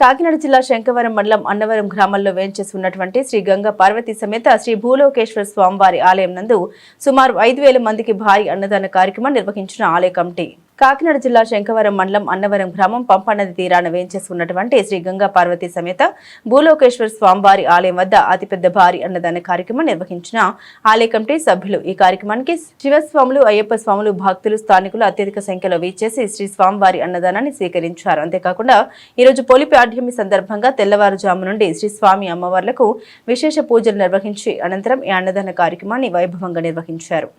కాకినాడ జిల్లా శంకవరం మండలం అన్నవరం గ్రామంలో వేంచేసి ఉన్నటువంటి శ్రీ గంగా పార్వతీ సమేత శ్రీ భూలోకేశ్వర స్వామివారి ఆలయం నందు సుమారు 5,000 మందికి భారీ అన్నదాన కార్యక్రమం నిర్వహించిన ఆలయ కమిటీ. కాకినాడ జిల్లా శంకవరం మండలం అన్నవరం గ్రామం పంపనది తీరాన వేంచేసి ఉన్నటువంటి శ్రీ గంగా పార్వతీ సమేత భూలోకేశ్వర స్వామివారి ఆలయం వద్ద అతిపెద్ద భారీ అన్నదాన కార్యక్రమం నిర్వహించిన ఆలయ కమిటీ సభ్యులు. ఈ కార్యక్రమానికి శివస్వాములు, అయ్యప్ప స్వాములు, భక్తులు, స్థానికులు అత్యధిక సంఖ్యలో వీచేసి శ్రీ స్వామివారి అన్నదానాన్ని స్వీకరించారు. అంతేకాకుండా ఈరోజు పోలిపాడ్యమి సందర్భంగా తెల్లవారుజాము నుండి శ్రీ స్వామి అమ్మవార్లకు విశేష పూజలు నిర్వహించి అనంతరం ఈ అన్నదాన కార్యక్రమాన్ని వైభవంగా నిర్వహించారు.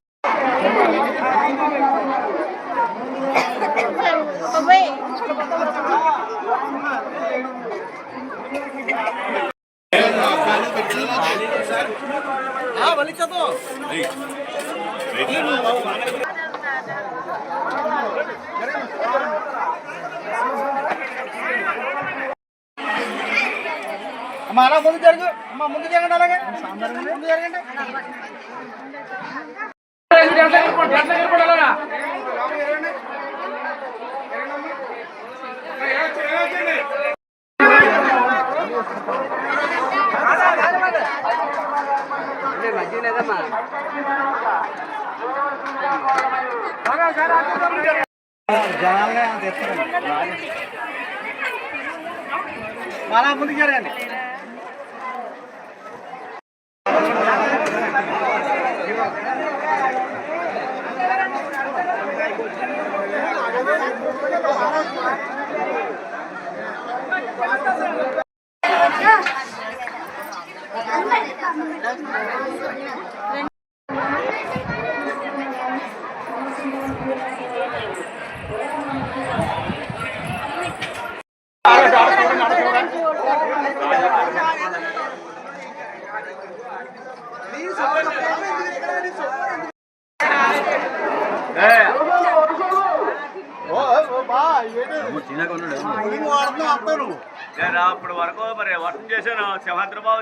అలా ముందు జరుగు అమ్మా, ముందు జరగండి, అలాగే ముందు జరగండి. జనాలనే అలా ముందుకు జరగండి. అప్పటి వరకు మరి వర్షం చేశాను శివంద్రబాబు